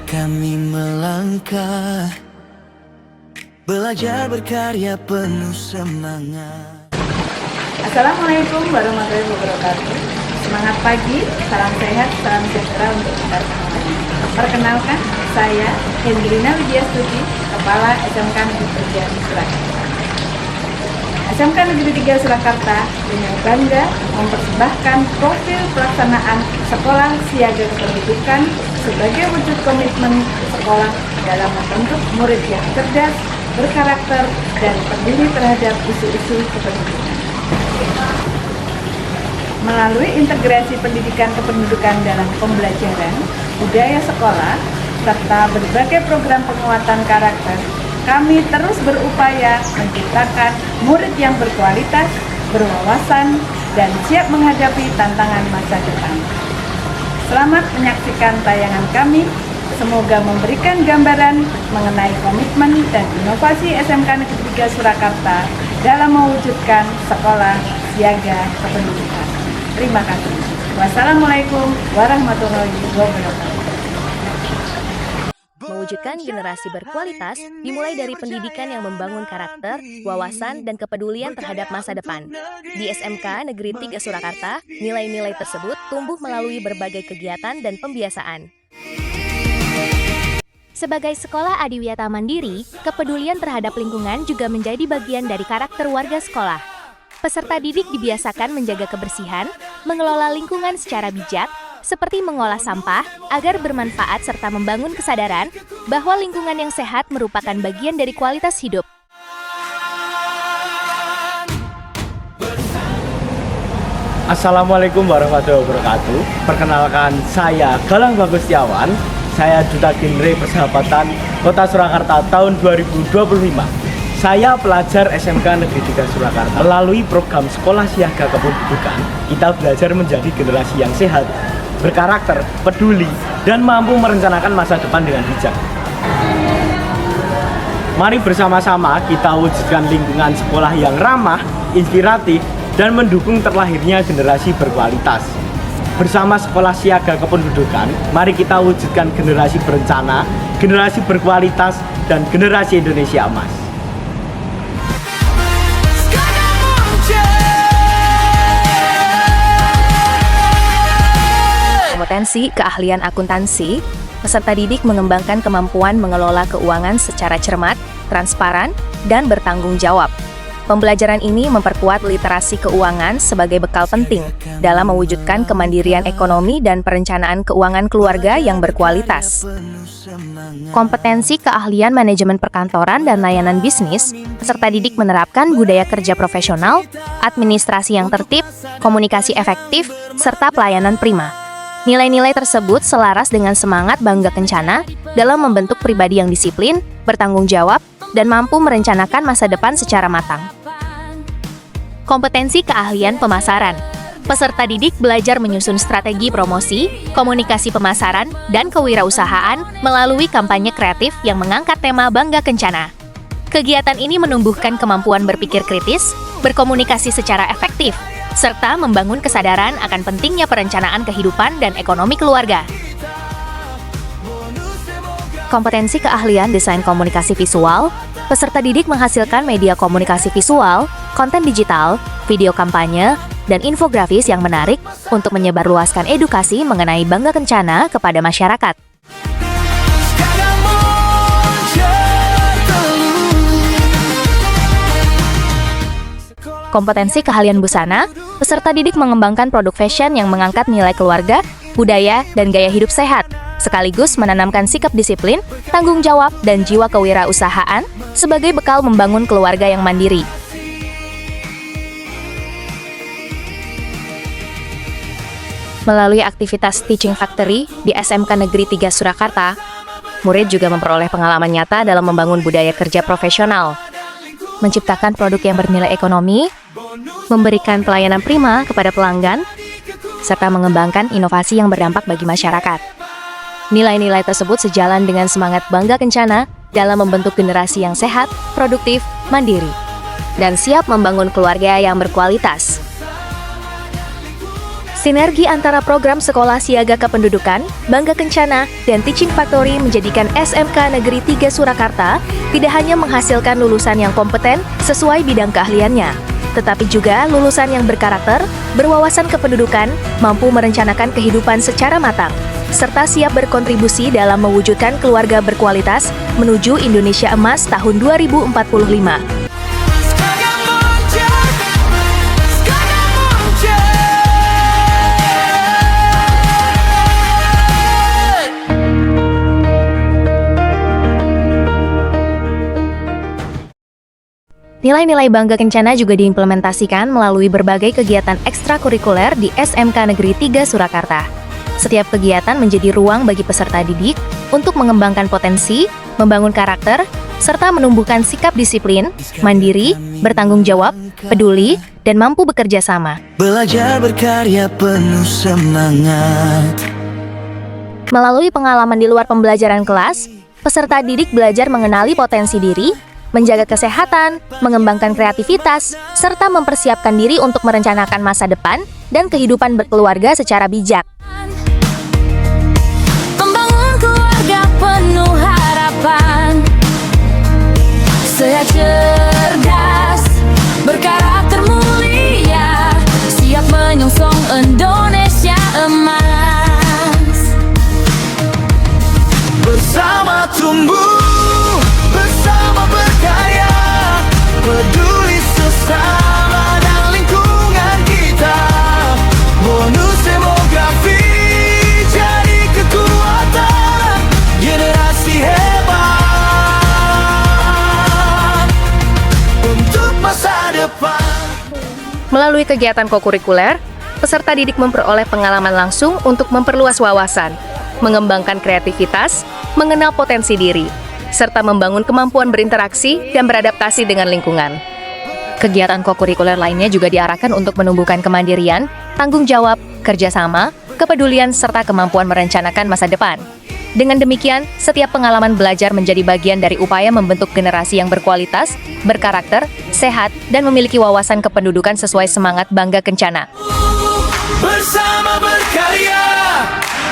kami melangkah, belajar berkarya penuh semangat. Assalamualaikum warahmatullahi wabarakatuh. Semangat pagi, salam sehat, salam sejahtera untuk kita semuanya. Perkenalkan, saya Hendrina Widiastuti, Kepala SMK Negeri 3 Surakarta. SMK Negeri 3 Surakarta dengan bangga mempersembahkan profil pelaksanaan Sekolah Siaga Kependudukan sebagai wujud komitmen sekolah dalam membentuk murid yang cerdas, berkarakter, dan peduli terhadap isu-isu kependudukan. Melalui integrasi pendidikan kependudukan dalam pembelajaran, budaya sekolah, serta berbagai program penguatan karakter, kami terus berupaya menciptakan murid yang berkualitas, berwawasan, dan siap menghadapi tantangan masa depan. Selamat menyaksikan tayangan kami. Semoga memberikan gambaran mengenai komitmen dan inovasi SMK Negeri 3 Surakarta dalam mewujudkan Sekolah Siaga Kependudukan. Terima kasih. Wassalamualaikum warahmatullahi wabarakatuh. Mewujudkan generasi berkualitas dimulai dari pendidikan yang membangun karakter, wawasan, dan kepedulian terhadap masa depan. Di SMK Negeri 3 Surakarta, nilai-nilai tersebut tumbuh melalui berbagai kegiatan dan pembiasaan. Sebagai sekolah adiwiyata mandiri, kepedulian terhadap lingkungan juga menjadi bagian dari karakter warga sekolah. Peserta didik dibiasakan menjaga kebersihan, mengelola lingkungan secara bijak, seperti mengolah sampah agar bermanfaat serta membangun kesadaran bahwa lingkungan yang sehat merupakan bagian dari kualitas hidup. Assalamualaikum warahmatullahi wabarakatuh. Perkenalkan, saya Galang Bagustiawan. Saya Duta Genre Persahabatan Kota Surakarta tahun 2025. Saya pelajar SMK Negeri 3 Surakarta. Melalui program Sekolah Siaga Kependudukan, kita belajar menjadi generasi yang sehat, berkarakter, peduli, dan mampu merencanakan masa depan dengan bijak. Mari bersama-sama kita wujudkan lingkungan sekolah yang ramah, inspiratif, dan mendukung terlahirnya generasi berkualitas. Bersama Sekolah Siaga Kependudukan, mari kita wujudkan generasi berencana, generasi berkualitas, dan generasi Indonesia emas. Kompetensi keahlian akuntansi, peserta didik mengembangkan kemampuan mengelola keuangan secara cermat, transparan, dan bertanggung jawab. Pembelajaran ini memperkuat literasi keuangan sebagai bekal penting dalam mewujudkan kemandirian ekonomi dan perencanaan keuangan keluarga yang berkualitas. Kompetensi keahlian manajemen perkantoran dan layanan bisnis, peserta didik menerapkan budaya kerja profesional, administrasi yang tertib, komunikasi efektif, serta pelayanan prima. Nilai-nilai tersebut selaras dengan semangat bangga kencana dalam membentuk pribadi yang disiplin, bertanggung jawab, dan mampu merencanakan masa depan secara matang. Kompetensi keahlian pemasaran. Peserta didik belajar menyusun strategi promosi, komunikasi pemasaran, dan kewirausahaan melalui kampanye kreatif yang mengangkat tema Bangga Kencana. Kegiatan ini menumbuhkan kemampuan berpikir kritis, berkomunikasi secara efektif, serta membangun kesadaran akan pentingnya perencanaan kehidupan dan ekonomi keluarga. Kompetensi keahlian desain komunikasi visual, peserta didik menghasilkan media komunikasi visual, konten digital, video kampanye, dan infografis yang menarik untuk menyebarluaskan edukasi mengenai Bangga Kencana kepada masyarakat. Kompetensi keahlian busana, peserta didik mengembangkan produk fashion yang mengangkat nilai keluarga, budaya, dan gaya hidup sehat, sekaligus menanamkan sikap disiplin, tanggung jawab, dan jiwa kewirausahaan sebagai bekal membangun keluarga yang mandiri. Melalui aktivitas Teaching Factory di SMK Negeri 3 Surakarta, murid juga memperoleh pengalaman nyata dalam membangun budaya kerja profesional, menciptakan produk yang bernilai ekonomi, memberikan pelayanan prima kepada pelanggan, serta mengembangkan inovasi yang berdampak bagi masyarakat. Nilai-nilai tersebut sejalan dengan semangat Bangga Kencana dalam membentuk generasi yang sehat, produktif, mandiri, dan siap membangun keluarga yang berkualitas. Sinergi antara program Sekolah Siaga Kependudukan, Bangga Kencana, dan Teaching Factory menjadikan SMK Negeri 3 Surakarta tidak hanya menghasilkan lulusan yang kompeten sesuai bidang keahliannya, tetapi juga lulusan yang berkarakter, berwawasan kependudukan, mampu merencanakan kehidupan secara matang, serta siap berkontribusi dalam mewujudkan keluarga berkualitas menuju Indonesia Emas tahun 2045. Nilai-nilai Bangga Kencana juga diimplementasikan melalui berbagai kegiatan ekstrakurikuler di SMK Negeri 3 Surakarta. Setiap kegiatan menjadi ruang bagi peserta didik untuk mengembangkan potensi, membangun karakter, serta menumbuhkan sikap disiplin, mandiri, bertanggung jawab, peduli, dan mampu bekerja sama. Belajar berkarya penuh semangat. Melalui pengalaman di luar pembelajaran kelas, peserta didik belajar mengenali potensi diri, menjaga kesehatan, mengembangkan kreativitas, serta mempersiapkan diri untuk merencanakan masa depan dan kehidupan berkeluarga secara bijak. Membangun keluarga penuh harapan, saya cerdas, berkarakter mulia, siap menyongsong Indonesia Emas. Bersama tumbuh, bersama berkarya, peduli sesama dan lingkungan kita. Bonus demografi jadi kekuatan generasi hebat untuk masa depan. Melalui kegiatan kokurikuler, peserta didik memperoleh pengalaman langsung untuk memperluas wawasan, mengembangkan kreativitas, mengenal potensi diri, serta membangun kemampuan berinteraksi dan beradaptasi dengan lingkungan. Kegiatan kokurikuler lainnya juga diarahkan untuk menumbuhkan kemandirian, tanggung jawab, kerjasama, kepedulian, serta kemampuan merencanakan masa depan. Dengan demikian, setiap pengalaman belajar menjadi bagian dari upaya membentuk generasi yang berkualitas, berkarakter, sehat, dan memiliki wawasan kependudukan sesuai semangat Bangga Kencana. Bersama berkarya,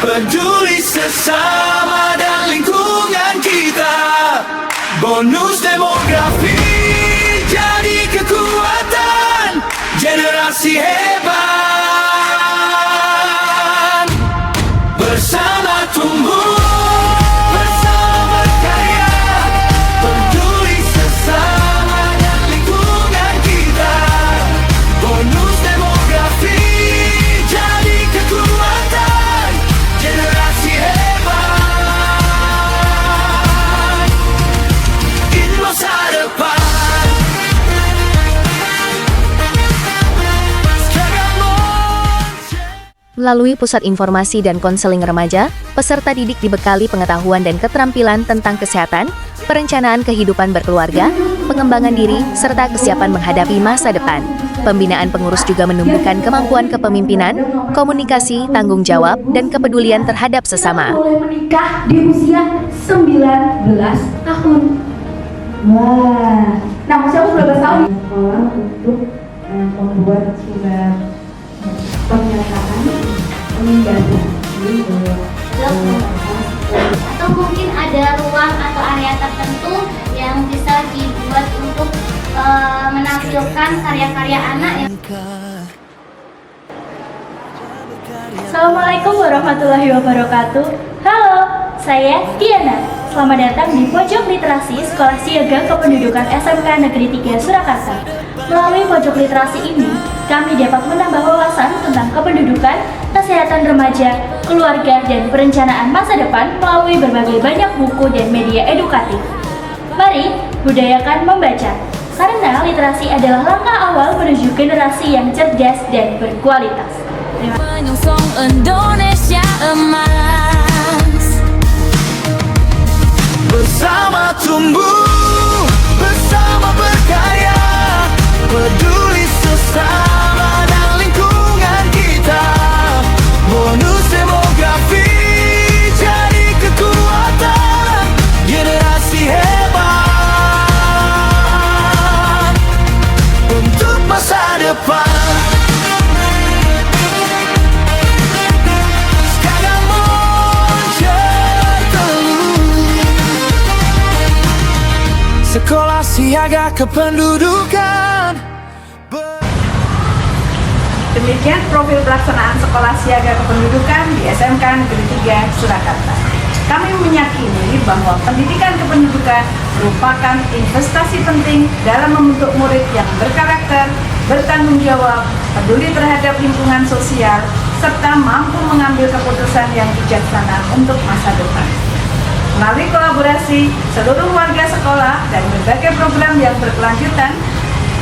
peduli sesama dan lingkungan kita. Bonus demografi jadi kekuatan generasi hebat. Bersama tumbuh, bersama berkarya, peduli sesama dan lingkungan kita. Bonus demografi jadi kekuatan generasi hebat in masa depan. Melalui Pusat Informasi dan Konseling Remaja, peserta didik dibekali pengetahuan dan keterampilan tentang kesehatan, perencanaan kehidupan berkeluarga, pengembangan diri, serta kesiapan menghadapi masa depan. Pembinaan pengurus juga menumbuhkan kemampuan kepemimpinan, komunikasi, tanggung jawab, dan kepedulian terhadap sesama. Boleh menikah di usia 19 tahun. Wah, nah usia aku 12 tahun. Sekolah untuk membuat surat pernyataan meninggalnya. Atau mungkin ada ruang atau area tertentu yang bisa dibuat untuk menampilkan karya-karya anak yang. Assalamualaikum warahmatullahi wabarakatuh. Halo, saya Diana. Selamat datang di Pojok Literasi Sekolah Siaga Kependudukan SMK Negeri 3 Surakarta. Melalui pojok literasi ini, kami dapat menambah wawasan tentang kependudukan, kesehatan remaja, keluarga, dan perencanaan masa depan melalui berbagai banyak buku dan media edukatif. Mari budayakan membaca, karena literasi adalah langkah awal menuju generasi yang cerdas dan berkualitas. Terima kasih. Menyongsong Indonesia Emas. Bersama tumbuh, bersama berkarya, peduli sesama dan lingkungan kita. Bonus demografi jadi kekuatan generasi hebat untuk masa depan. menjaga kependudukan. Demikian profil pelaksanaan sekolah siaga kependudukan di SMK Negeri 3 Surakarta. Kami meyakini bahwa pendidikan kependudukan merupakan investasi penting dalam membentuk murid yang berkarakter, bertanggung jawab, peduli terhadap lingkungan sosial, serta mampu mengambil keputusan yang bijaksana untuk masa depan. Melalui kolaborasi seluruh warga sekolah dan berbagai program yang berkelanjutan,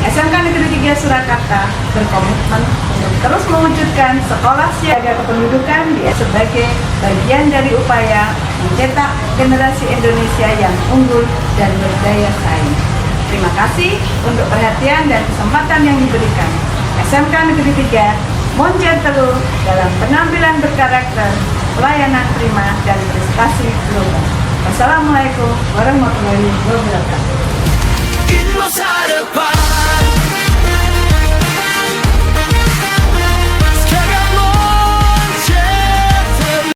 SMK Negeri 3 Surakarta berkomitmen untuk terus mewujudkan sekolah siaga kependudukan sebagai bagian dari upaya mencetak generasi Indonesia yang unggul dan berdaya saing. Terima kasih untuk perhatian dan kesempatan yang diberikan. SMK Negeri 3 moncer terus dalam penampilan berkarakter, pelayanan prima, dan prestasi global. Wassalamualaikum warahmatullahi wabarakatuh.